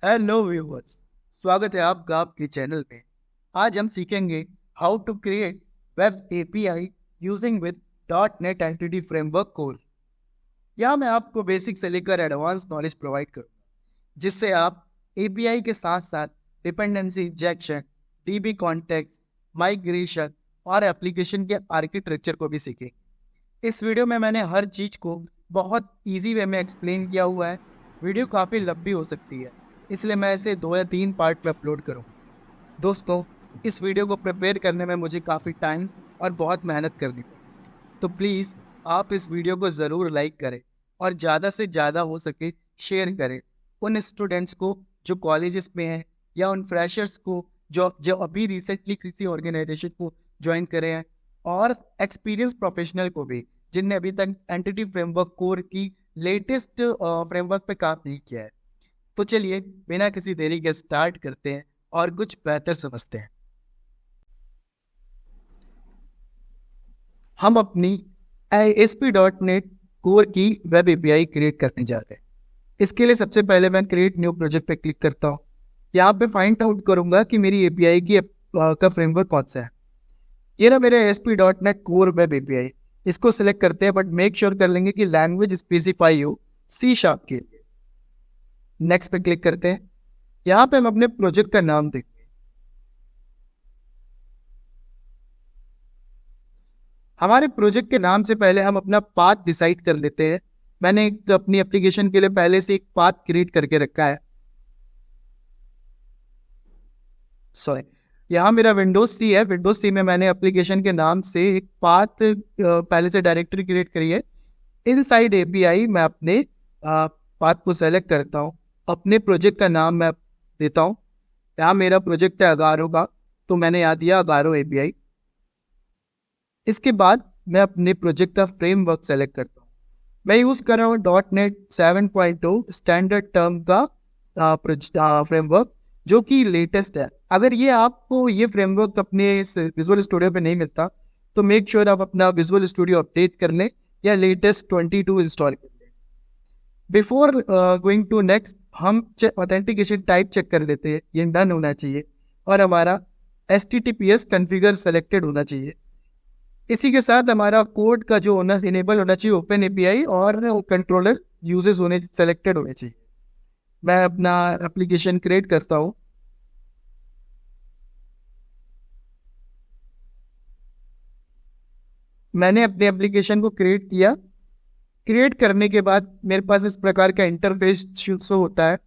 Hello viewers, स्वागत है आपका आपके चैनल में। आज हम सीखेंगे how to create web API using with .NET entity framework core. यहाँ मैं आपको बेसिक से लेकर एडवांस नॉलेज प्रोवाइड करूँगा, जिससे आप एपीआई के साथ साथ dependency injection, dB context, migration और एप्लीकेशन के आर्किटेक्चर को भी सीखें। इस वीडियो में मैंने हर चीज़ को बहुत ईजी वे में एक्सप्लेन किया हुआ है। वीडियो काफ़ी लंबी हो सकती है, इसलिए मैं इसे 2 या 3 पार्ट में अपलोड करूँगा। दोस्तों, इस वीडियो को प्रिपेयर करने में मुझे काफ़ी टाइम और बहुत मेहनत करनी पड़ी, तो प्लीज़ आप इस वीडियो को ज़रूर लाइक करें और ज़्यादा से ज़्यादा हो सके शेयर करें उन स्टूडेंट्स को जो कॉलेजेस में हैं, या उन फ्रेशर्स को जो अभी रिसेंटली किसी ऑर्गेनाइजेशन को ज्वाइन करे हैं, और एक्सपीरियंस प्रोफेशनल को भी जिनने अभी तक एंटिटी फ्रेमवर्क कोर की लेटेस्ट फ्रेमवर्क पे काम नहीं किया है। तो चलिए बिना किसी देरी के स्टार्ट करते हैं और कुछ बेहतर समझते हैं। हम अपनी ASP.NET कोर की वेब एपीआई क्रिएट करने जा रहे हैं। इसके लिए सबसे पहले मैं क्रिएट न्यू प्रोजेक्ट पे क्लिक करता हूँ। यहाँ पे फाइंड आउट करूंगा कि मेरी एपीआई की का फ्रेमवर्क कौन सा है। ये ना मेरे ASP.NET कोर वेब एपीआई। इसको सिलेक्ट करते हैं, बट मेक श्योर कर लेंगे कि लैंग्वेज स्पेसिफाई हो C# के लिए। नेक्स्ट पे क्लिक करते हैं। यहाँ पे हम अपने प्रोजेक्ट का नाम देंगे। हमारे प्रोजेक्ट के नाम से पहले हम अपना पाथ डिसाइड कर लेते हैं। मैंने अपनी एप्लीकेशन के लिए पहले से एक पाथ क्रिएट करके रखा है। सॉरी, यहाँ मेरा विंडोज सी है। विंडोज सी में मैंने एप्लीकेशन के नाम से एक पाथ पहले से डायरेक्टरी क्रिएट करी है। इनसाइड एपीआई मैं अपने पाथ को सेलेक्ट करता हूँ, अपने प्रोजेक्ट का नाम मैं देता हूँ। यहाँ मेरा प्रोजेक्ट है अगारो का, तो मैंने यहाँ दिया अगारो एपीआई। इसके बाद मैं अपने प्रोजेक्ट का फ्रेमवर्क सेलेक्ट करता हूँ। मैं यूज़ कर रहा हूँ .NET 7.2 स्टैंडर्ड टर्म का फ्रेमवर्क, जो कि लेटेस्ट है। अगर ये आपको ये फ्रेमवर्क अपने विजुअल स्टूडियो पे नहीं मिलता, तो मेक श्योर आप अपना विजुअल स्टूडियो अपडेट कर लें या लेटेस्ट 22 इंस्टॉल कर लें। बिफोर गोइंग टू नेक्स्ट, हम ऑथेंटिकेशन टाइप चेक कर लेते हैं। ये डन होना चाहिए और हमारा HTTPS कॉन्फ़िगर सेलेक्टेड होना चाहिए। इसी के साथ हमारा कोड का जो होना इनेबल होना चाहिए ओपन एपीआई, और कंट्रोलर यूजेस होने सेलेक्टेड होने चाहिए। मैं अपना एप्लीकेशन क्रिएट करता हूँ। मैंने अपने एप्लीकेशन को क्रिएट किया। क्रिएट करने के बाद मेरे पास इस प्रकार का इंटरफेस शो होता है।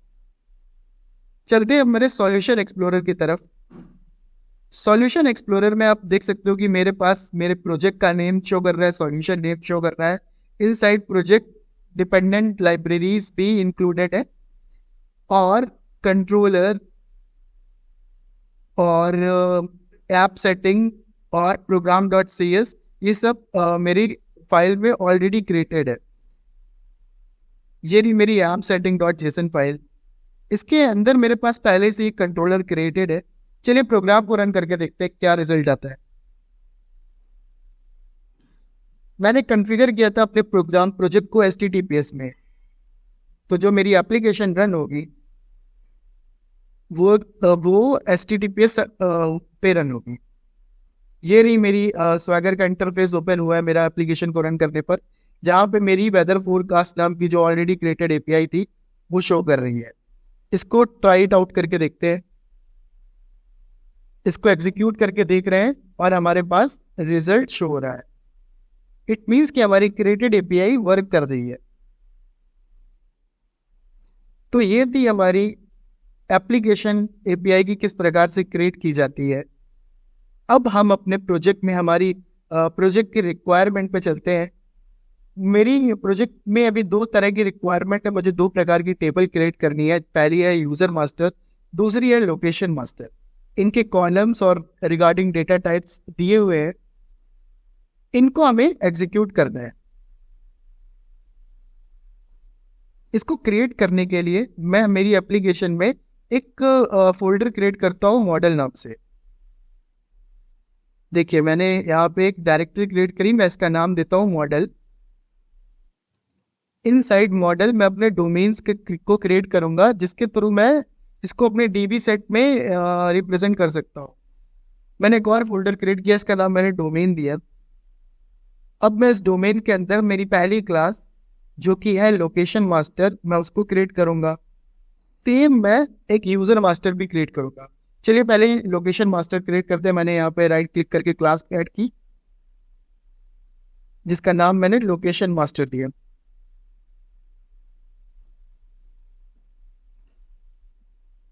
चलते हैं मेरे सॉल्यूशन एक्सप्लोरर की तरफ। सॉल्यूशन एक्सप्लोरर में आप देख सकते हो कि मेरे पास मेरे प्रोजेक्ट का नेम शो कर रहा है, सॉल्यूशन नेम शो कर रहा है। इनसाइड प्रोजेक्ट डिपेंडेंट लाइब्रेरीज भी इंक्लूडेड है, और कंट्रोलर और ऐप सेटिंग और program.cs, ये सब मेरी फाइल में ऑलरेडी क्रिएटेड है। ये रही मेरी ऐप सेटिंग.json फाइल। इसके अंदर मेरे पास पहले से एक कंट्रोलर क्रिएटेड है। चलिए प्रोग्राम को रन करके देखते हैं क्या रिजल्ट आता है। मैंने कॉन्फ़िगर किया था अपने प्रोजेक्ट को HTTPS में, तो जो मेरी एप्लीकेशन रन होगी वो HTTPS पे रन होगी। ये रही मेरी स्वैगर का इंटरफेस ओपन हुआ है मेरा एप्लीकेशन को रन करने पर, जहाँ पे मेरी वेदर फोरकास्ट नाम की जो ऑलरेडी क्रिएटेड एपीआई थी वो शो कर रही है। इसको ट्राई इट आउट करके देखते हैं। इसको एग्जीक्यूट करके देख रहे हैं और हमारे पास रिजल्ट शो हो रहा है। इट मीन्स कि हमारी क्रिएटेड एपीआई वर्क कर रही है। तो ये थी हमारी एप्लीकेशन एपीआई की किस प्रकार से क्रिएट की जाती है। अब हम अपने प्रोजेक्ट में हमारी प्रोजेक्ट की रिक्वायरमेंट पे चलते हैं। मेरी प्रोजेक्ट में अभी 2 तरह की रिक्वायरमेंट है। मुझे 2 प्रकार की टेबल क्रिएट करनी है। पहली है यूजर मास्टर, दूसरी है लोकेशन मास्टर। इनके कॉलम्स और रिगार्डिंग डेटा टाइप्स दिए हुए हैं, इनको हमें एग्जीक्यूट करना है। इसको क्रिएट करने के लिए मैं मेरी एप्लीकेशन में एक फोल्डर क्रिएट करता हूँ मॉडल नाम से। देखिए मैंने यहाँ पे एक डायरेक्टरी क्रिएट करी, मैं इसका नाम देता हूँ मॉडल। इनसाइड मॉडल मैं अपने डोमेन्स को क्रिएट करूंगा, जिसके थ्रू मैं इसको अपने डीबी सेट में रिप्रेजेंट कर सकता हूँ। मैंने एक और फोल्डर क्रिएट किया, इसका नाम मैंने डोमेन दिया। अब मैं इस डोमेन के अंदर मेरी पहली क्लास जो कि है लोकेशन मास्टर, मैं उसको क्रिएट करूँगा। सेम मैं एक यूज़र मास्टर भी क्रिएट करूँगा। चलिए पहले लोकेशन मास्टर क्रिएट करते हैं। मैंने यहाँ पे राइट क्लिक करके क्लास ऐड की जिसका नाम मैंने लोकेशन मास्टर दिया।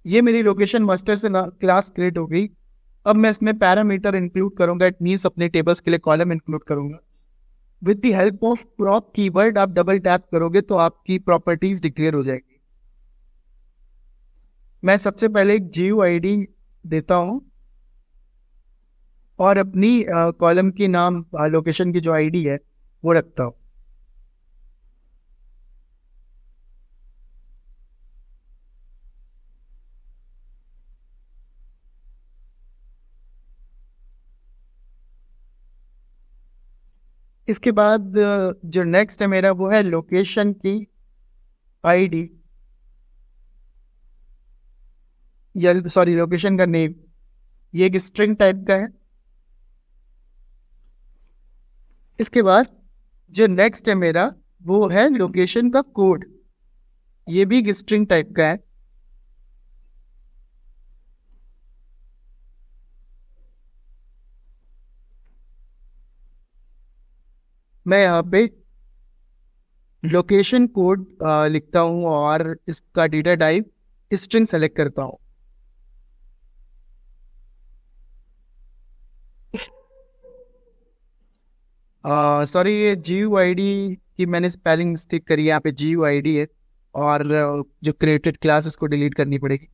ये मेरी लोकेशन मास्टर से क्लास क्रिएट हो गई। अब मैं इसमें पैरामीटर इंक्लूड करूंगा, इट मीन्स अपने टेबल्स के लिए कॉलम इंक्लूड करूंगा। With the help of prop keyword आप डबल टैप करोगे तो आपकी प्रॉपर्टीज डिक्लेयर हो जाएगी। मैं सबसे पहले एक GUID देता हूं और अपनी कॉलम की नाम लोकेशन की जो आईडी है वो रखता हूं। इसके बाद जो नेक्स्ट है मेरा वो है लोकेशन की आईडी, या सॉरी लोकेशन का नेम। ये एक स्ट्रिंग टाइप का है। इसके बाद जो नेक्स्ट है मेरा वो है लोकेशन का कोड, ये भी एक स्ट्रिंग टाइप का है। मैं यहाँ पे लोकेशन कोड लिखता हूँ और इसका डेटा टाइप स्ट्रिंग सेलेक्ट करता हूँ। सॉरी, ये GUID की मैंने स्पेलिंग मिस्टेक करी है। यहाँ पे GUID है और जो क्रिएटेड क्लास इसको डिलीट करनी पड़ेगी।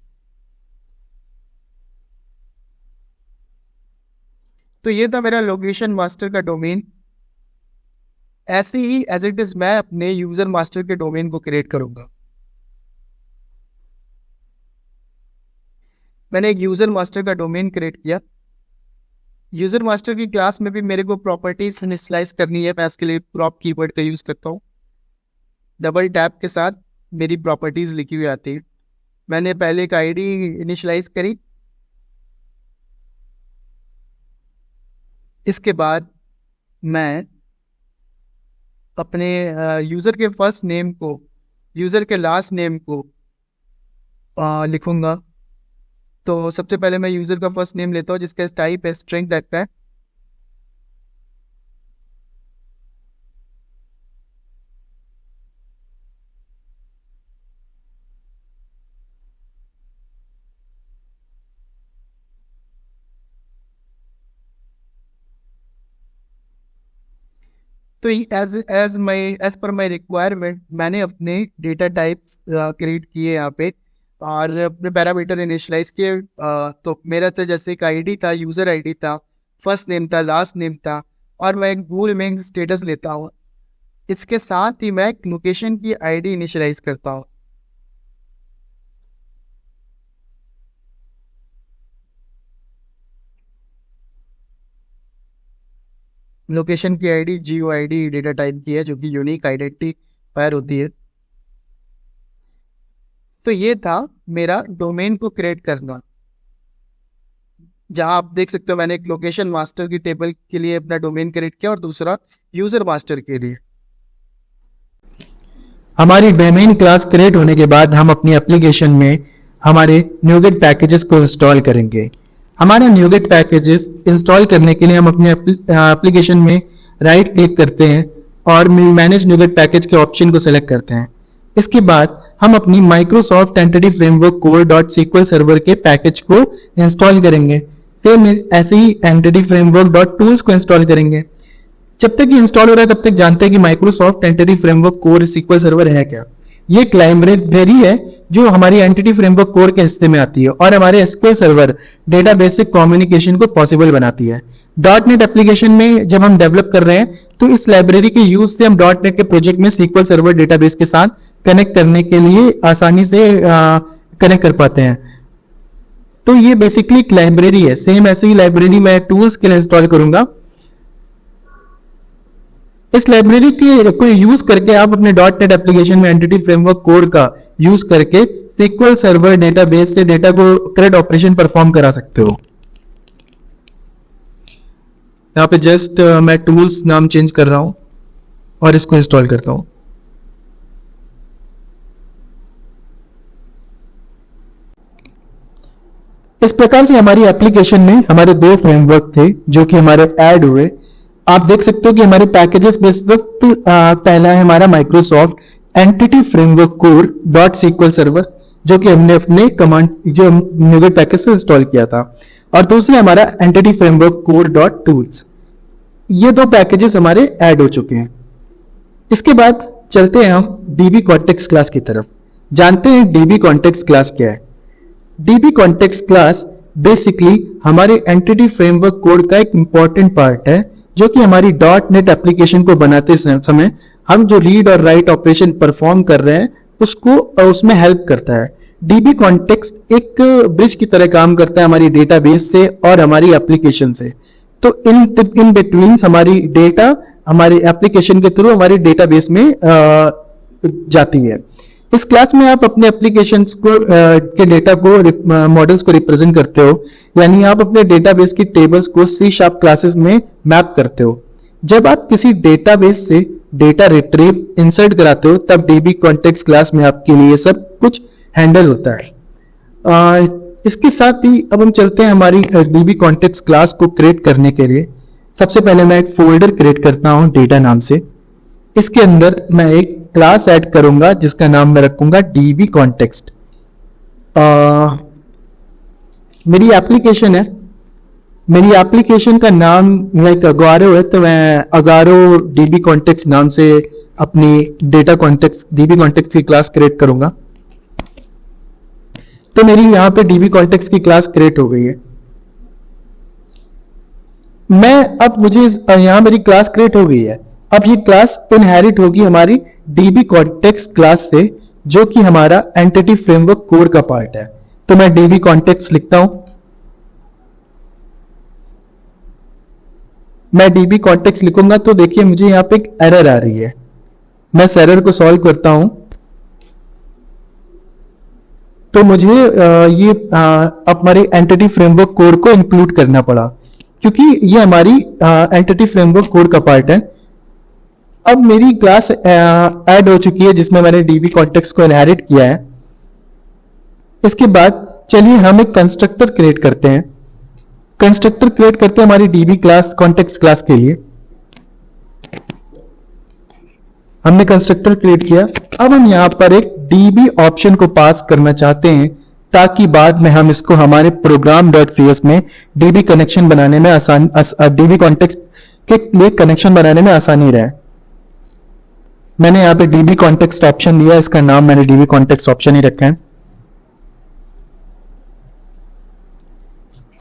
तो ये था मेरा लोकेशन मास्टर का डोमेन। ऐसे ही एज इट इज मैं अपने यूजर मास्टर के डोमेन को क्रिएट करूंगा। मैंने एक यूजर मास्टर का डोमेन क्रिएट किया। यूजर मास्टर की क्लास में भी मेरे को प्रॉपर्टीज इनिशियलाइज करनी है। मैं इसके लिए प्रॉप कीवर्ड का यूज करता हूँ। डबल टैप के साथ मेरी प्रॉपर्टीज लिखी हुई आती है। मैंने पहले एक आईडी इनिशियलाइज करी। इसके बाद मैं अपने यूज़र के फर्स्ट नेम को, यूज़र के लास्ट नेम को लिखूंगा। तो सबसे पहले मैं यूज़र का फर्स्ट नेम लेता हूँ जिसका टाइप है स्ट्रिंग टाइप का है। तो एज पर माई रिक्वायरमेंट मैंने अपने डेटा टाइप्स क्रिएट किए यहाँ पे और अपने पैरामीटर इनिशियलाइज किए। तो मेरा तो जैसे एक आईडी था, यूज़र आईडी था, फर्स्ट नेम था, लास्ट नेम था, और मैं एक गूगल में स्टेटस लेता हूँ। इसके साथ ही मैं एक लोकेशन की आईडी इनिशियलाइज करता हूँ। लोकेशन की आईडी GUID डेटा टाइप की है जो कि यूनिक आइडेंटिफायर होती है। तो ये था मेरा डोमेन को क्रिएट करना, जहां आप देख सकते हो मैंने एक लोकेशन मास्टर की टेबल के लिए अपना डोमेन क्रिएट किया और दूसरा यूजर मास्टर के लिए। हमारी डोमेन क्लास क्रिएट होने के बाद हम अपनी एप्लीकेशन में हमारे न्यूगेट पैकेजेस को इंस्टॉल करेंगे। हमारे न्यूगेट पैकेजेस इंस्टॉल करने के लिए हम अपने एप्लीकेशन में राइट क्लिक करते हैं और मैनेज न्यूगेट पैकेज के ऑप्शन को सेलेक्ट करते हैं। इसके बाद हम अपनी Microsoft entity framework core .sql server के पैकेज को इंस्टॉल करेंगे। सेम ऐसे ही एंटिटी फ्रेमवर्क .tools को इंस्टॉल करेंगे। जब तक ये इंस्टॉल हो रहा है तब तक जानते हैं कि Microsoft entity framework core SQL server है क्या। ये एक लाइब्रेरी है जो हमारी एंटिटी फ्रेमवर्क कोर के हिस्से में आती है और हमारे SQL सर्वर डेटाबेस से कम्युनिकेशन को पॉसिबल बनाती है। .NET एप्लीकेशन में जब हम डेवलप कर रहे हैं तो इस लाइब्रेरी के यूज से हम .NET के प्रोजेक्ट में SQL सर्वर डेटाबेस के साथ कनेक्ट करने के लिए आसानी से कनेक्ट कर पाते हैं। तो ये बेसिकली एक लाइब्रेरी है। सेम ऐसे ही लाइब्रेरी मैं टूल्स के लिए इंस्टॉल करूंगा। इस लाइब्रेरी के को यूज करके आप अपने डॉट नेट एप्लीकेशन में एंटिटी फ्रेमवर्क कोड का यूज करके सीक्वल सर्वर डेटाबेस से डेटा को क्रेड ऑपरेशन परफॉर्म करा सकते हो। यहाँ पे जस्ट मैं टूल्स नाम चेंज कर रहा हूं और इसको इंस्टॉल करता हूं। इस प्रकार से हमारी एप्लीकेशन में हमारे दो फ्रेमवर्क थे जो कि हमारे ऐड हुए। आप देख सकते हो कि हमारे पैकेजेस में इस वक्त पहला है हमारा Microsoft entity framework core dot SQL server, जो कि हमने अपने कमांड जो न्यूगेट पैकेज से इंस्टॉल किया था, और दूसरा हमारा entity framework core dot tools. ये दो पैकेजेस हमारे ऐड हो चुके हैं। इसके बाद चलते हैं हम डीबी कॉन्टेक्स्ट क्लास की तरफ। जानते हैं डीबी कॉन्टेक्स्ट क्लास क्या है। डीबी कॉन्टेक्स्ट क्लास बेसिकली हमारे एंटिटी फ्रेमवर्क कोड का एक इंपॉर्टेंट पार्ट है, जो कि हमारी डॉट नेट एप्लीकेशन को बनाते समय हम जो रीड और राइट ऑपरेशन परफॉर्म कर रहे हैं उसको उसमें हेल्प करता है। डीबी कॉन्टेक्स्ट एक ब्रिज की तरह काम करता है हमारी डेटाबेस से और हमारी एप्लीकेशन से। तो इन बिटवीन हमारी डेटा हमारी एप्लीकेशन के थ्रू हमारी डेटाबेस में जाती है। इस क्लास में आप अपने एप्लीकेशंस को के डेटा को मॉडल्स को रिप्रेजेंट करते हो, यानी आप अपने डेटाबेस की टेबल्स को C# क्लासेस में मैप करते हो। जब आप किसी डेटाबेस से डेटा रिट्रीव इंसर्ट कराते हो तब डीबी कॉन्टेक्स्ट क्लास में आपके लिए सब कुछ हैंडल होता है। इसके साथ ही अब हम चलते हैं हमारी डीबी कॉन्टेक्स्ट क्लास को क्रिएट करने के लिए। सबसे पहले मैं एक फोल्डर क्रिएट करता हूं डेटा नाम से। इसके अंदर मैं एक क्लास ऐड करूंगा जिसका नाम मैं रखूंगा डीबी कॉन्टेक्स्ट। मेरी एप्लीकेशन है, मेरी एप्लीकेशन का नाम लाइक अगारो है, तो मैं अगारो डीबी कॉन्टेक्स्ट नाम से अपनी डेटा कॉन्टेक्स्ट डीबी कॉन्टेक्स्ट की क्लास क्रिएट करूंगा। तो मेरी यहां पे डीबी कॉन्टेक्स्ट की क्लास क्रिएट हो गई है। यहां मेरी क्लास क्रिएट हो गई है। अब ये क्लास इनहेरिट होगी हमारी डीबी कॉन्टेक्स्ट क्लास से, जो कि हमारा एंटिटी फ्रेमवर्क कोर का पार्ट है। तो मैं डीबी कॉन्टेक्स्ट लिखता हूं। मैं डीबी कॉन्टेक्स्ट लिखूंगा तो देखिए मुझे यहां पे एक एरर आ रही है। मैं इस एरर को सॉल्व करता हूं तो मुझे ये हमारे एंटिटी फ्रेमवर्क कोर को इंक्लूड करना पड़ा, क्योंकि ये हमारी एंटिटी फ्रेमवर्क कोड का पार्ट है। अब मेरी क्लास ऐड हो चुकी है जिसमें मैंने डीबी कॉन्टेक्स्ट को इनहेरिट किया है। इसके बाद चलिए हम एक कंस्ट्रक्टर क्रिएट करते हैं। कंस्ट्रक्टर क्रिएट करते हैं हमारी डीबी क्लास कॉन्टेक्स्ट क्लास के लिए। हमने कंस्ट्रक्टर क्रिएट किया। अब हम यहां पर एक डीबी ऑप्शन को पास करना चाहते हैं ताकि बाद में हम इसको हमारे program.cs में डीबी कनेक्शन बनाने में डीबी कॉन्टेक्स्ट के लिए कनेक्शन बनाने में आसानी रहे। मैंने यहां पे डीबी कॉन्टेक्स्ट ऑप्शन दिया, इसका नाम मैंने डीबी कॉन्टेक्स्ट ऑप्शन ही रखा है।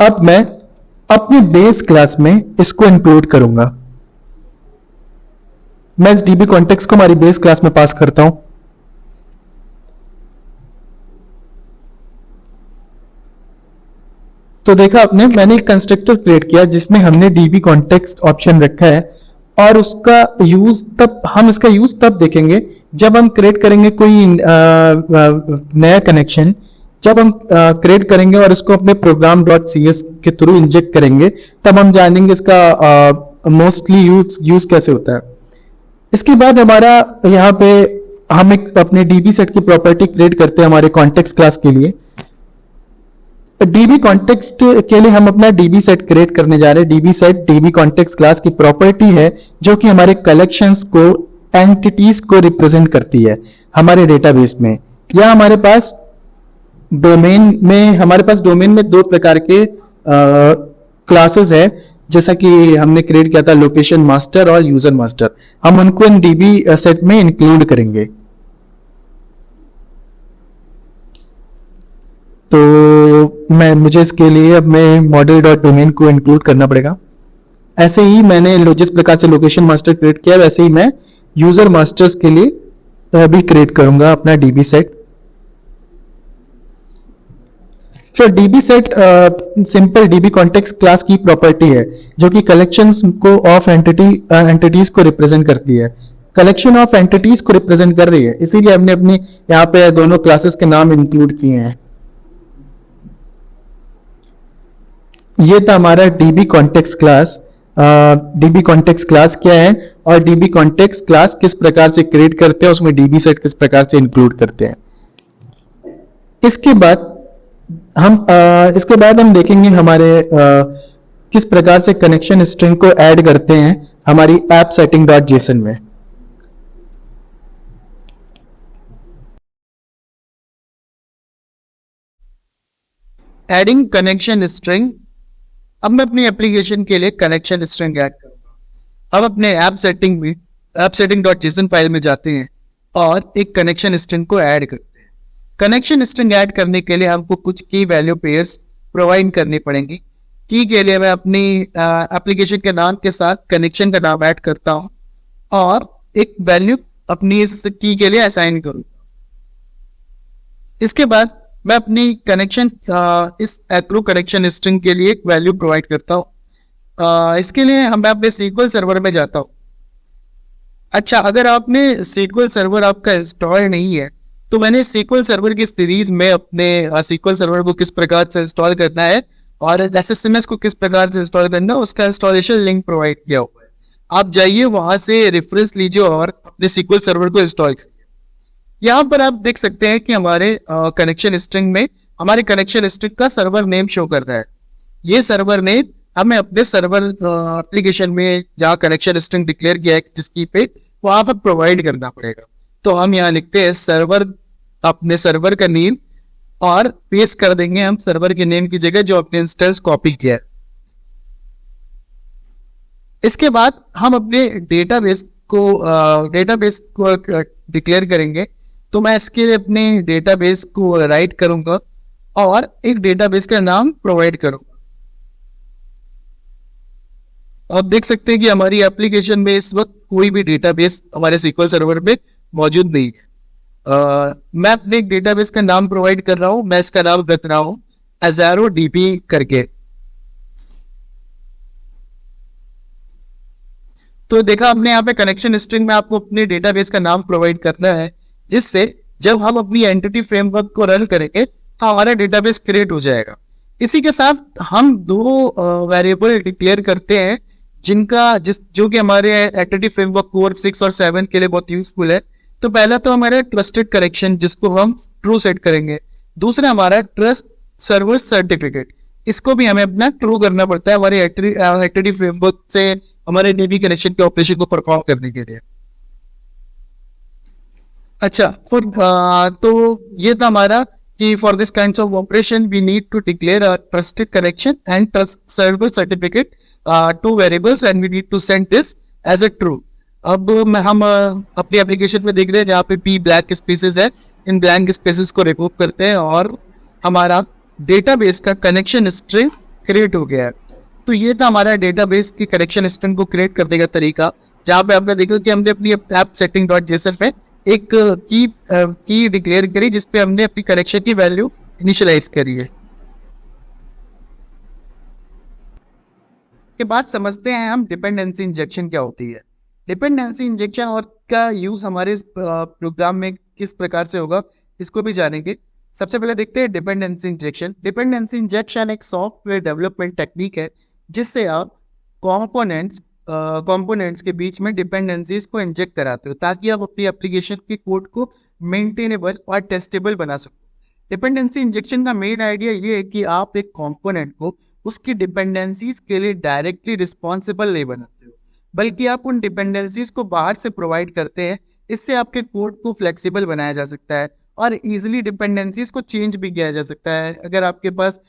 अब मैं अपनी बेस क्लास में इसको इंक्लूड करूंगा। मैं इस डीबी कॉन्टेक्स्ट को हमारी बेस क्लास में पास करता हूं। तो देखा आपने, मैंने एक कंस्ट्रक्टर क्रिएट किया जिसमें हमने डीबी कॉन्टेक्स्ट ऑप्शन रखा है, और उसका यूज हम इसका यूज तब देखेंगे जब हम क्रिएट करेंगे कोई नया कनेक्शन। जब हम क्रिएट करेंगे और इसको अपने program.cs के थ्रू इंजेक्ट करेंगे तब हम जानेंगे इसका मोस्टली यूज कैसे होता है। इसके बाद हमारा यहाँ पे हम एक अपने डीबी सेट की प्रॉपर्टी क्रिएट करते हैं हमारे कॉन्टेक्स्ट क्लास के लिए। डीबी कॉन्टेक्स्ट के लिए हम अपना डीबी सेट क्रिएट करने जा रहे हैं। DB set dB context class की प्रॉपर्टी है जो कि हमारे कलेक्शंस को एंटिटीज को रिप्रेजेंट करती है हमारे डेटाबेस में। या हमारे पास डोमेन में दो प्रकार के क्लासेस है, जैसा कि हमने क्रिएट किया था लोकेशन मास्टर और यूजर मास्टर। हम उनको इन डीबी सेट में इंक्लूड करेंगे। तो मुझे इसके लिए अब मैं model.domain को इंक्लूड करना पड़ेगा। ऐसे ही मैंने जिस प्रकार से लोकेशन मास्टर क्रिएट किया वैसे ही मैं यूजर मास्टर्स के लिए भी क्रिएट करूंगा अपना डीबी सेट। फिर dB set simple dB context class की प्रॉपर्टी है जो कि कलेक्शंस को ऑफ एंटिटीज को रिप्रेजेंट करती है। कलेक्शन ऑफ एंटिटीज को रिप्रेजेंट कर रही है, इसीलिए हमने अपनी यहाँ पे दोनों क्लासेस के नाम इंक्लूड किए हैं। ये था हमारा dB context class. DB context class क्या है और डीबी कॉन्टेक्स्ट क्लास किस प्रकार से क्रिएट करते हैं, उसमें डीबी सेट किस प्रकार से इंक्लूड करते हैं। इसके बाद हम देखेंगे हमारे किस प्रकार से कनेक्शन स्ट्रिंग को ऐड करते हैं हमारी ऐप सेटिंग डॉट जेसन में। Adding connection string. अब मैं अपनी एप्लीकेशन के लिए कनेक्शन स्ट्रिंग ऐड करूंगा। अब अपने app setting dot JSON file में जाते हैं और एक कनेक्शन स्ट्रिंग को ऐड करते हैं। कनेक्शन स्ट्रिंग ऐड करने के लिए हमको कुछ की वैल्यू पेयर्स प्रोवाइड करनी पड़ेंगी। की के लिए मैं अपनी एप्लीकेशन के नाम के साथ कनेक्शन का नाम ऐड करता हूं और एक वैल्यू अपनी इस की के लिए असाइन करूंगा। इसके बाद मैं अपनी कनेक्शन इस एक्रो कनेक्शन स्ट्रिंग के लिए एक वैल्यू प्रोवाइड करता हूँ। इसके लिए मैं अपने सीक्वल सर्वर में जाता हूँ। अच्छा, अगर आपने सीक्वल सर्वर आपका इंस्टॉल नहीं है तो मैंने सीक्वल सर्वर की सीरीज में अपने सीक्वल सर्वर को किस प्रकार से इंस्टॉल करना है और एसएसएमएस को किस प्रकार से इंस्टॉल करना है उसका इंस्टॉलेशन लिंक प्रोवाइड किया हुआ है। आप जाइए वहां से रेफरेंस लीजिए और अपने सीक्वल सर्वर को इंस्टॉल करिए। यहाँ पर आप देख सकते हैं कि हमारे कनेक्शन स्ट्रिंग में हमारे कनेक्शन स्ट्रिंग का सर्वर नेम शो कर रहा है। ये सर्वर नेम हमें अपने सर्वर एप्लीकेशन में जहाँ कनेक्शन स्ट्रिंग डिक्लेयर किया है जिसकी पे वहां पर प्रोवाइड करना पड़ेगा। तो हम यहाँ लिखते हैं सर्वर, अपने सर्वर का नेम और पेस्ट कर देंगे हम सर्वर के नेम की जगह जो अपने इंस्टेंस कॉपी किया है। इसके बाद हम अपने डेटाबेस को डिक्लेयर करेंगे। तो मैं इसके लिए अपने डेटाबेस को राइट करूंगा और एक डेटाबेस का नाम प्रोवाइड करूंगा। आप देख सकते हैं कि हमारी एप्लीकेशन में इस वक्त कोई भी डेटाबेस हमारे सीक्वल सर्वर में मौजूद नहीं है। मैं अपने एक डेटाबेस का नाम प्रोवाइड कर रहा हूं। मैं इसका नाम रख रहा हूं एजारो डीबी करके। तो देखा हमने यहाँ पे कनेक्शन स्ट्रिंग में आपको अपने डेटाबेस का नाम प्रोवाइड करना है, जिससे जब हम अपनी एंटिटी फ्रेमवर्क को रन करेंगे तो हमारा डेटाबेस क्रिएट हो जाएगा। इसी के साथ हम दो वेरिएबल डिक्लेयर करते हैं जो कि हमारे एंटिटी फ्रेमवर्क कोर 6 और 7 के लिए बहुत यूजफुल है। तो पहला तो हमारा ट्रस्टेड कनेक्शन जिसको हम ट्रू सेट करेंगे। दूसरा हमारा ट्रस्ट सर्वर सर्टिफिकेट, इसको भी हमें अपना ट्रू करना पड़ता है हमारे एंटिटी फ्रेमवर्क से हमारे डीबी कनेक्शन के ऑपरेशन को परफॉर्म करने के लिए। अच्छा, तो ये था हमारा कि for this kinds of operation we need to declare a trusted connection and trust server certificate to variables and we need to send this as a true. अब हम अपनी एप्लीकेशन में देख रहे हैं जहाँ पे पी ब्लैंक स्पेसेस है, इन ब्लैंक स्पेसेस को रिमूव करते हैं और हमारा डेटाबेस का कनेक्शन स्ट्रिंग क्रिएट हो गया है। तो ये था हमारा डेटाबेस की कनेक्शन स्ट्रिंग को क्रिएट करने का तरीका, जहाँ पे आपने देखा कि हमने अपनी ऐप सेटिंग डॉट जेसन पे एक की डिक्लेयर करी जिसपे हमने अपनी कनेक्शन की वैल्यू इनिशियलाइज करी है। के बाद समझते हैं हम डिपेंडेंसी इंजेक्शन क्या होती है। डिपेंडेंसी इंजेक्शन और का यूज हमारे इस प्रोग्राम में किस प्रकार से होगा इसको भी जानेंगे। सबसे पहले देखते हैं डिपेंडेंसी इंजेक्शन। डिपेंडेंसी इंजेक्शन एक सॉफ्टवेयर डेवलपमेंट टेक्निक है जिससे आप कंपोनेंट्स के बीच में डिपेंडेंसीज को इंजेक्ट कराते हो ताकि आप अपनी एप्लीकेशन के कोड को मेंटेनेबल और टेस्टेबल बना सको। डिपेंडेंसी इंजेक्शन का मेन आइडिया ये है कि आप एक कंपोनेंट को उसकी डिपेंडेंसीज के लिए डायरेक्टली रिस्पॉन्सिबल नहीं बनाते हो, बल्कि आप उन डिपेंडेंसीज को बाहर से प्रोवाइड करते हैं। इससे आपके कोड को फ्लेक्सिबल बनाया जा सकता है और इजीली डिपेंडेंसीज को चेंज भी किया जा सकता है। अगर आपके पास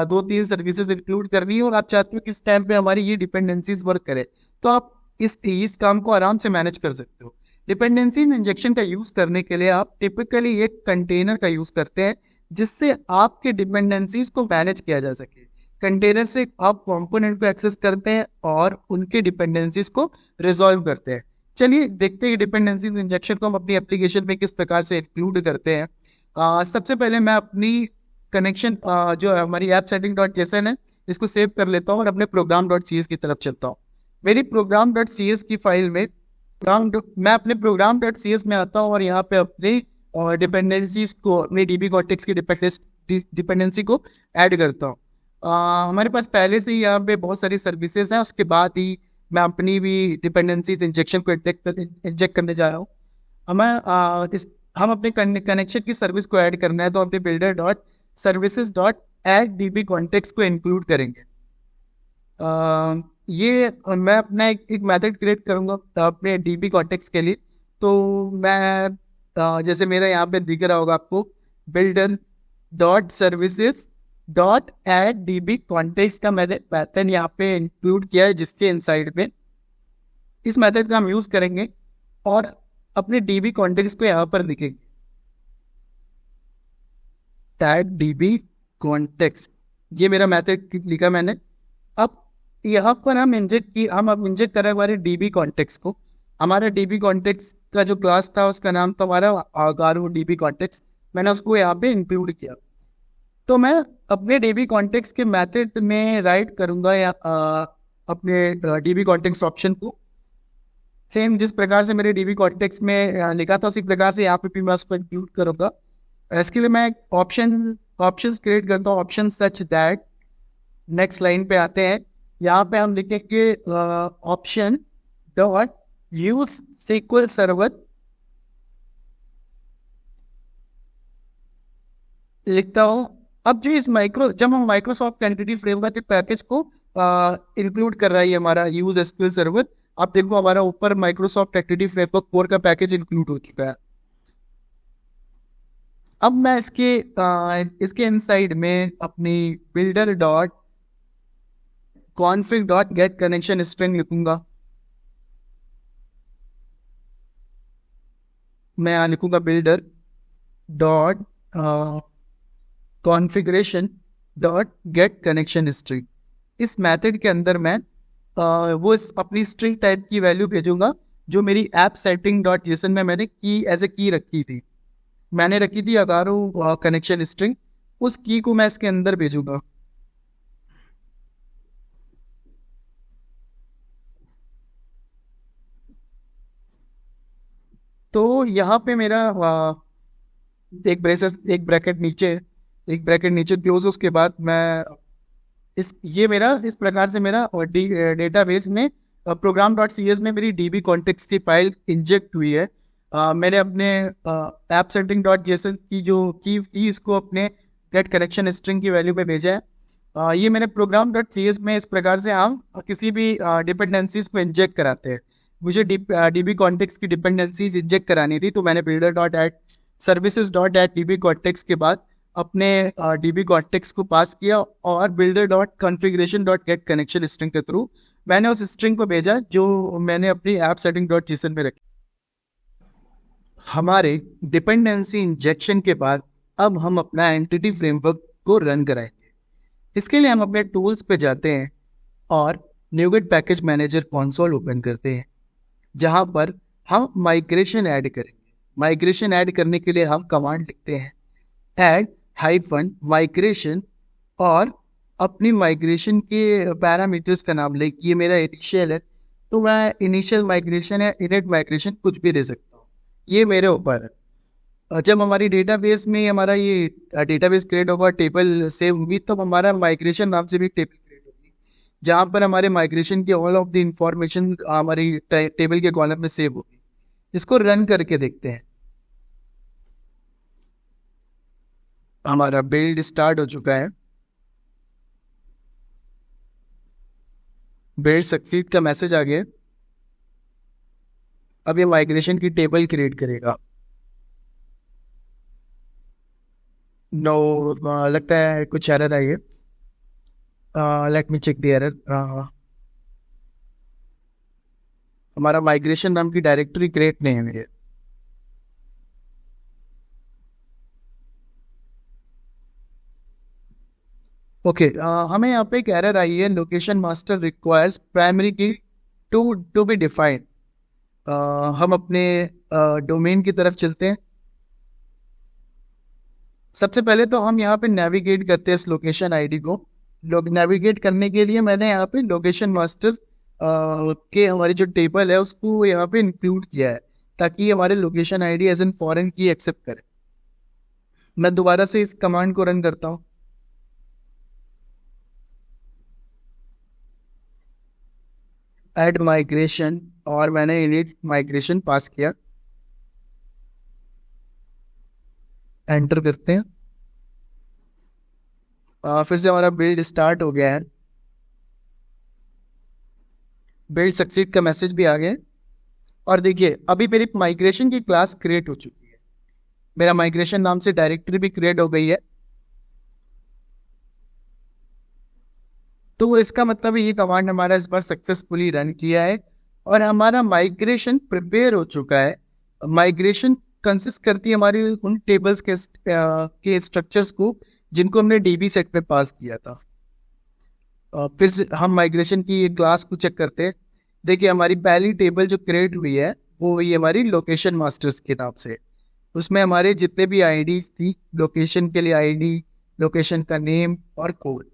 2-3 सर्विसेज इंक्लूड करनी है और आप चाहते हो कि इस टाइम पे हमारी ये डिपेंडेंसीज वर्क करे, तो आप इस काम को आराम से मैनेज कर सकते हो। डिपेंडेंसी इंजेक्शन का यूज करने के लिए आप टिपिकली एक कंटेनर का यूज करते हैं जिससे आपके डिपेंडेंसीज को मैनेज किया जा सके। कंटेनर से आप कंपोनेंट को एक्सेस करते हैं और उनके डिपेंडेंसीज को रिजॉल्व करते हैं। चलिए देखते हैं डिपेंडेंसी इंजेक्शन को हम अपनी एप्लीकेशन में किस प्रकार से इंक्लूड करते हैं। सबसे पहले मैं अपनी कनेक्शन जो हमारी ऐप सेटिंग डॉट जेसन है इसको सेव कर लेता हूँ और अपने प्रोग्राम डॉट सी एस की तरफ चलता हूँ। मेरी प्रोग्राम डॉट सी एस की फाइल में मैं अपने प्रोग्राम डॉट सी एस में आता हूँ और यहाँ पे अपने डिपेंडेंसीज को, अपने डी बी कॉन्टेक्स्ट की डिपेंडेंसी को ऐड करता हूँ। हमारे पास पहले से ही यहाँ पे बहुत सारी सर्विसेज हैं, उसके बाद ही मैं अपनी भी डिपेंडेंसीज इंजेक्शन को इंजेक्ट करने जा रहा हूँ। हम अपने कनेक्शन की सर्विस को ऐड करना है तो अपने builder dot services dot add D B context को इंक्लूड करेंगे। ये मैं अपना एक मेथड क्रिएट करूँगा अपने डी बी कॉन्टेक्स्ट के लिए। तो मैं जैसे मेरा यहाँ पे दिख रहा होगा आपको, builder dot services dot add D B context का मैंने मेथड यहाँ पे इंक्लूड किया है, जिसके इनसाइड में इस मेथड का हम यूज़ करेंगे और अपने डी बी कॉन्टेक्स्ट को यहाँ पर लिखेंगे, ऐड डी बी कॉन्टेक्स्ट। ये मेरा मेथड लिखा मैंने। अब यहाँ पर हम इंजेक्ट कर रहे हैं हमारे डी बी कॉन्टेक्स्ट को। हमारा डी बी कॉन्टेक्स्ट का जो क्लास था उसका नाम था हमारा गारो डी बी कॉन्टेक्स्ट। मैंने उसको यहाँ पे इंक्लूड किया। तो मैं अपने डी बी कॉन्टेक्स्ट के मेथड में राइट करूँगा या अपने डी बी कॉन्टेक्स्ट ऑप्शन को सेम जिस प्रकार से मेरे डी बी कॉन्टेक्स्ट में लिखा था उसी प्रकार से यहाँ पे भी मैं उसको इंक्लूड करूँगा। इसके लिए मैं ऑप्शंस क्रिएट करता हूँ, option such that. Next line पे आते हैं, यहाँ पे हम लिखेंगे option dot use SQL server, लिखता हूँ। अब जो जब हम माइक्रोसॉफ्ट एंटिटी फ्रेमवर्क के पैकेज को इंक्लूड कर रहा है हमारा यूज एसक्यूएल सर्वर, आप देखो हमारा ऊपर माइक्रोसॉफ्ट एंटिटी फ्रेमवर्क 4 का पैकेज इंक्लूड हो चुका है। अब मैं इसके इनसाइड में अपनी builder dot config dot get connection string लिखूंगा। मैं यहाँ लिखूंगा builder dot configuration dot get connection string. इस मेथड के अंदर मैं अपनी स्ट्रिंग टाइप की वैल्यू भेजूंगा जो मेरी ऐप सेटिंग डॉट जेसन में मैंने एज ए की रखी थी। मैंने रखी थी अगारो कनेक्शन स्ट्रिंग, उस की को मैं इसके अंदर भेजूंगा। तो यहाँ पे मेरा एक ब्रैकेट नीचे क्लोज। उसके बाद मैं इस प्रकार से मेरा डेटाबेस में प्रोग्राम डॉट सी एस में मेरी डी बी कॉन्टेक्स्ट की फाइल इंजेक्ट हुई है। मैंने अपने ऐप सेटिंग डॉट जेसन की जो की इसको अपने गेट कनेक्शन स्ट्रिंग की वैल्यू पे भेजा है। ये मैंने प्रोग्राम डॉट सी एस में इस प्रकार से हम किसी भी डिपेंडेंसीज को इंजेक्ट कराते हैं। मुझे डी बी कॉन्टेक्स्ट की डिपेंडेंसीज इंजेक्ट करानी थी, तो मैंने builder dot add services dot add D B context के बाद अपने डी बी कॉन्टेक्स्ट को पास किया और builder dot configuration dot get connection string के थ्रू मैंने उस स्ट्रिंग को भेजा जो मैंने अपनी ऐप सेटिंग डॉट जेसन में रखी। हमारे डिपेंडेंसी इंजेक्शन के बाद अब हम अपना एंटिटी फ्रेमवर्क को रन कराएंगे। इसके लिए हम अपने टूल्स पे जाते हैं और NuGet package manager console open करते हैं, जहां पर हम माइग्रेशन ऐड करेंगे। माइग्रेशन ऐड करने के लिए हम कमांड लिखते हैं ऐड -माइग्रेशन और अपनी माइग्रेशन के पैरामीटर्स का नाम ले। ये मेरा इनिशियल है तो मैं इनिशियल माइग्रेशन या इनिट माइग्रेशन कुछ भी दे सकता हूँ, ये मेरे ऊपर है। जब हमारी डेटाबेस में हमारा ये डेटाबेस क्रिएट होगा, टेबल सेव होगी, तब हमारा माइग्रेशन नाम से भी टेबल क्रिएट होगी, जहाँ पर हमारे माइग्रेशन की ऑल ऑफ द इंफॉर्मेशन हमारी टेबल के कॉलम में सेव होगी। इसको रन करके देखते हैं। हमारा बिल्ड स्टार्ट हो चुका है, बिल्ड सक्सीड का मैसेज आ गया। अब ये माइग्रेशन की टेबल क्रिएट करेगा। नो लगता है कुछ एरर आई है। Let me check the error. हमारा माइग्रेशन नाम की डायरेक्टरी क्रिएट नहीं हुई है। ओके, हमें यहाँ पे एक एरर आई है, लोकेशन मास्टर रिक्वायर्स प्राइमरी की टू बी डिफाइंड। हम अपने डोमेन की तरफ चलते हैं। सबसे पहले तो हम यहाँ पे नेविगेट करते हैं इस लोकेशन आईडी को। लोग नेविगेट करने के लिए मैंने यहाँ पे लोकेशन मास्टर के हमारी जो टेबल है उसको यहाँ पे इंक्लूड किया है ताकि हमारे location ID as an foreign key accept करे। मैं दोबारा से इस कमांड को रन करता हूँ। ऐड माइग्रेशन और मैंने इनिट माइग्रेशन पास किया। एंटर करते हैं। फिर से हमारा बिल्ड स्टार्ट हो गया है। बिल्ड सक्सीड का मैसेज भी आ गया। और देखिए अभी मेरी माइग्रेशन की क्लास क्रिएट हो चुकी है। मेरा माइग्रेशन नाम से डायरेक्टरी भी क्रिएट हो गई है। तो इसका मतलब ये कमांड हमारा इस बार सक्सेसफुली रन किया है और हमारा माइग्रेशन प्रिपेयर हो चुका है। माइग्रेशन कंसिस्ट करती है हमारी उन टेबल्स के स्ट्रक्चर्स को जिनको हमने डीबी सेट पे पास किया था। फिर से हम माइग्रेशन की क्लास को चेक करते हैं। देखिए हमारी पहली टेबल जो क्रिएट हुई है वो हुई हमारी लोकेशन मास्टर्स के नाम से। उसमें हमारे जितने भी आईडीज थी, लोकेशन के लिए आईडी, लोकेशन का नेम और कोड।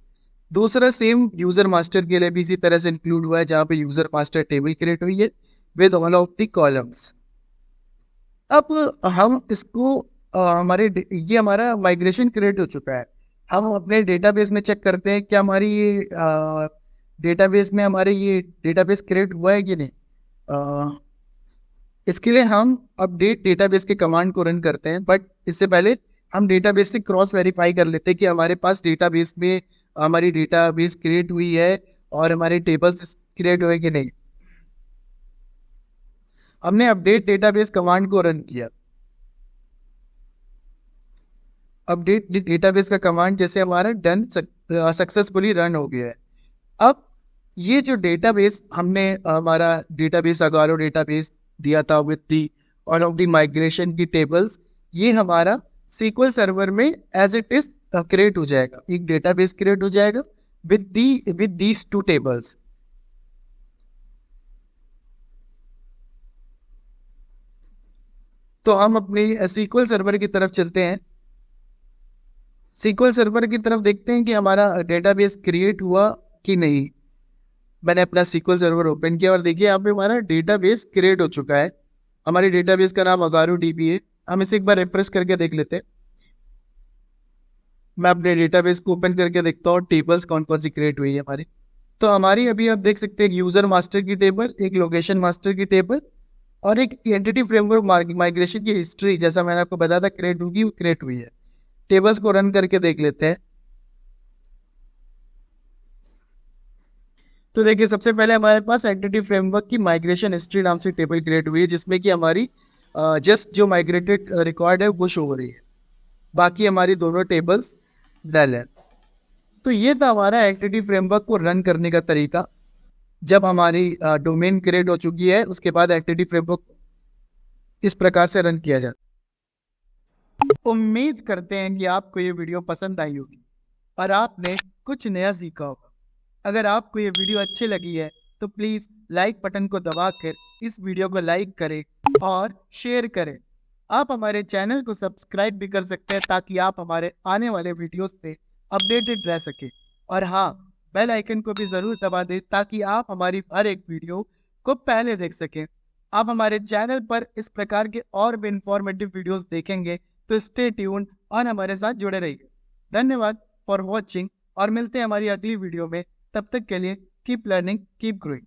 दूसरा सेम यूजर मास्टर के लिए भी इसी तरह से इंक्लूड हुआ है जहाँ पे यूजर मास्टर टेबल क्रिएट हुई है with all of the columns. अब हम इसको ये हमारा माइग्रेशन क्रिएट हो चुका है। हम अपने डेटाबेस में चेक करते हैं क्या हमारी ये डेटाबेस में हमारे ये डेटाबेस क्रिएट हुआ है कि नहीं। इसके लिए हम अपडेट डेटाबेस के कमांड को रन करते हैं, बट इससे पहले हम डेटाबेस से क्रॉस वेरीफाई कर लेते हैं कि हमारे पास डेटाबेस में हमारी डेटाबेस क्रिएट हुई है और हमारे टेबल्स क्रिएट हुए कि नहीं। हमने अपडेट डेटाबेस कमांड को रन किया। अपडेट डेटाबेस का कमांड जैसे हमारा डन सक्सेसफुली रन हो गया है। अब ये जो डेटाबेस हमने हमारा डेटाबेस अगारो डेटाबेस दिया था with the all of the migration की टेबल्स, ये हमारा सीक्वल सर्वर में एज इट इज क्रिएट हो जाएगा। एक डेटाबेस क्रिएट हो जाएगा विद दीज टू टेबल्स। तो हम अपनी सीक्वल सर्वर की तरफ चलते हैं। सीक्वल सर्वर की तरफ देखते हैं कि हमारा डेटाबेस क्रिएट हुआ कि नहीं। मैंने अपना सीक्वल सर्वर ओपन किया और देखिए यहाँ पे हमारा डेटाबेस क्रिएट हो चुका है। हमारी डेटाबेस का नाम अगारो डीबी है। हम इसे एक बार रिफ्रेश करके देख लेते हैं। मैं अपने डेटाबेस को ओपन करके देखता हूँ टेबल्स कौन कौन सी क्रिएट हुई है हमारी। तो हमारी अभी आप देख सकते हैं एक यूजर मास्टर की टेबल, एक लोकेशन मास्टर की टेबल और एक एंटिटी फ्रेमवर्क माइग्रेशन की हिस्ट्री, जैसा मैंने आपको बताया था क्रिएट होगी, वो क्रिएट हुई है। टेबल्स को रन करके देख लेते हैं। तो देखिए सबसे पहले हमारे पास एंटिटी फ्रेमवर्क की माइग्रेशन हिस्ट्री नाम से टेबल क्रिएट हुई है जिसमें कि हमारी जस्ट जो माइग्रेटेड रिकॉर्ड है वो शो हो रही है। बाकी हमारी दोनों टेबल्स डल है। तो ये था हमारा एंटिटी फ्रेमवर्क को रन करने का तरीका। जब हमारी डोमेन क्रिएट हो चुकी है उसके बाद एंटिटी फ्रेमवर्क इस प्रकार से रन किया जाता है। उम्मीद करते हैं कि आपको ये वीडियो पसंद आई होगी और आपने कुछ नया सीखा होगा। अगर आपको ये वीडियो अच्छी लगी है तो प्लीज़ लाइक बटन को दबाकर इस वीडियो को लाइक करें और शेयर करें। आप हमारे चैनल को सब्सक्राइब भी कर सकते हैं ताकि आप हमारे आने वाले वीडियोस से अपडेटेड रह सके। और हाँ, बेल आइकन को भी ज़रूर दबा दें ताकि आप हमारी हर एक वीडियो को पहले देख सकें। आप हमारे चैनल पर इस प्रकार के और भी इंफॉर्मेटिव वीडियोस देखेंगे, तो स्टे ट्यून और हमारे साथ जुड़े रहिए। धन्यवाद फॉर वॉचिंग और मिलते हैं हमारी अगली वीडियो में। तब तक के लिए कीप लर्निंग, कीप ग्रोइंग।